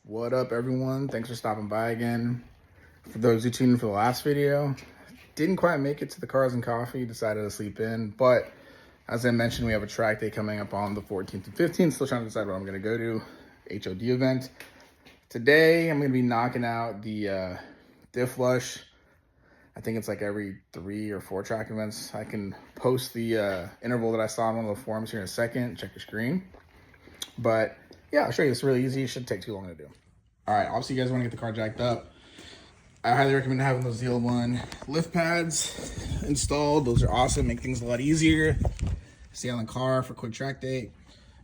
What up, everyone? Thanks for stopping by again. For those who tuned in for the last video, didn't quite make it to the Cars and Coffee, decided to sleep in, but as I mentioned, we have a track day coming up on the 14th and 15th. Still trying to decide what I'm going to go to, HOD event. Today, I'm going to be knocking out the Diff Flush. I think it's like every 3 or 4 track events. I can post the interval that I saw on one of the forums here in a second. Check your screen. But yeah, I'll show you. It's really easy. It shouldn't take too long to do. All right, obviously you guys want to get the car jacked up. I highly recommend having those ZL1 lift pads installed. Those are awesome, make things a lot easier. Stay on the car for quick track day.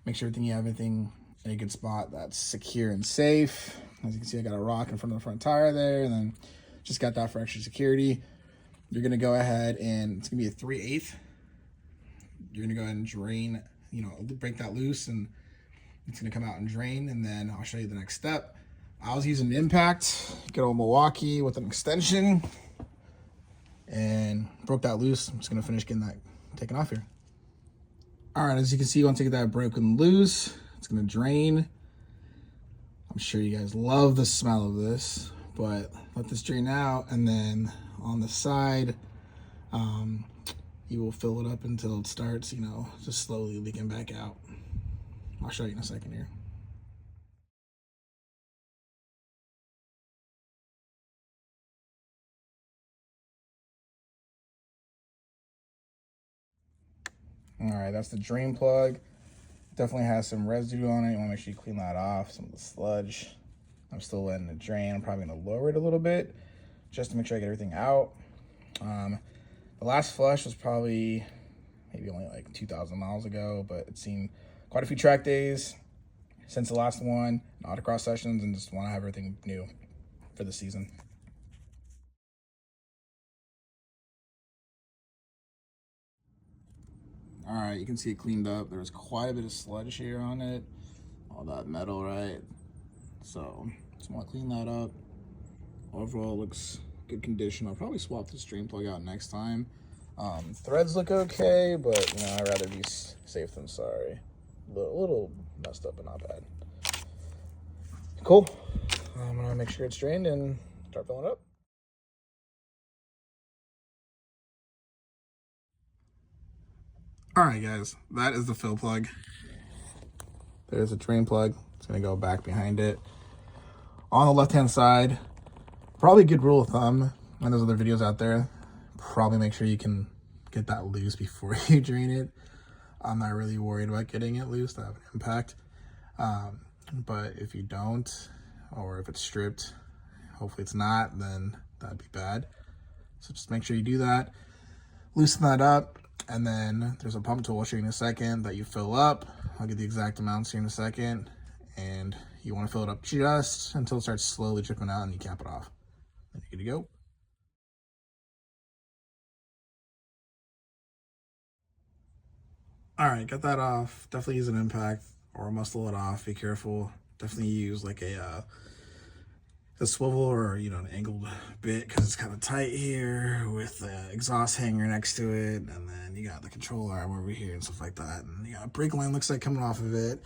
Make sure you have everything in a good spot that's secure and safe. As you can see, I got a rock in front of the front tire there, and then just got that for extra security. You're gonna go ahead and it's gonna be a 3/8. You're gonna go ahead and drain, break that loose, and it's gonna come out and drain, and then I'll show you the next step. I was using an impact, good old Milwaukee with an extension, and broke that loose. I'm just gonna finish getting that taken off here. All right, as you can see, once I get that broken loose, it's gonna drain. I'm sure you guys love the smell of this, but let this drain out, and then on the side, you will fill it up until it starts, just slowly leaking back out. I'll show you in a second here. All right, that's the drain plug. Definitely has some residue on it. You want to make sure you clean that off, some of the sludge. I'm still letting it drain. I'm probably going to lower it a little bit just to make sure I get everything out. The last flush was probably maybe only like 2,000 miles ago, but it's seen quite a few track days since the last one, autocross sessions, and just want to have everything new for the season. All right, you can see it cleaned up. There was quite a bit of sludge here on it, all that metal, right? So just want to clean that up. Overall, it looks good condition. I'll probably swap this drain plug out next time. Threads look okay, but I'd rather be safe than sorry. A little messed up, but not bad. Cool. I'm gonna make sure it's drained and start filling it up. All right, guys, that is the fill plug. There's a drain plug. It's gonna go back behind it. On the left-hand side, probably a good rule of thumb, and there's other videos out there, probably make sure you can get that loose before you drain it. I'm not really worried about getting it loose to have an impact. But if you don't, or if it's stripped, hopefully it's not, then that'd be bad. So just make sure you do that. Loosen that up, and then there's a pump tool I'll show you in a second that you fill up. I'll get the exact amounts here in a second. And you want to fill it up just until it starts slowly dripping out, and you cap it off. Then you're good to go. All right, got that off. Definitely use an impact or muscle it off. Be careful. Definitely use like a swivel or an angled bit, because it's kind of tight here with the exhaust hanger next to it, and then you got the control arm over here and stuff like that, and you got a brake line looks like coming off of it.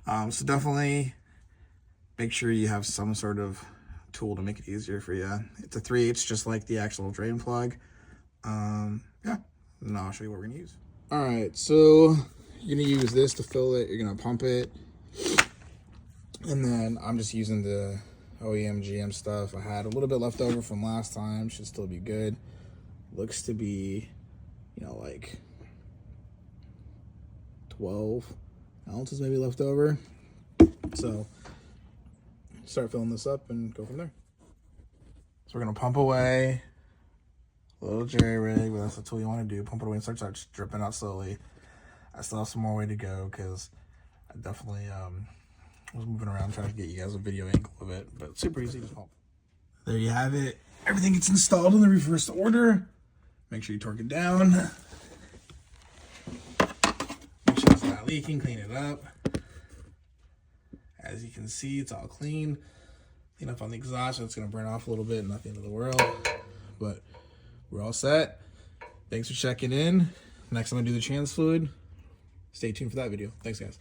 So definitely make sure you have some sort of tool to make it easier for you. It's a 3/8, just like the actual drain plug. Yeah, and I'll show you what we're gonna use. All right, so you're gonna use this to fill it. You're gonna pump it, and then I'm just using the OEM GM stuff. I had a little bit left over from last time. Should still be good. Looks to be, like 12 ounces maybe left over. So start filling this up and go from there. So we're gonna pump away. A little jerry rig, but that's the tool you want to do. Pump it away and start dripping out slowly. I still have some more way to go because I definitely was moving around trying to get you guys a video angle of it, but super easy to pump. There you have it. Everything gets installed in the reverse order. Make sure you torque it down. Make sure it's not leaking, clean it up. As you can see, it's all clean. Clean up on the exhaust, so it's gonna burn off a little bit, not the end of the world, but we're all set. Thanks for checking in. Next time I do the trans fluid, stay tuned for that video. Thanks, guys.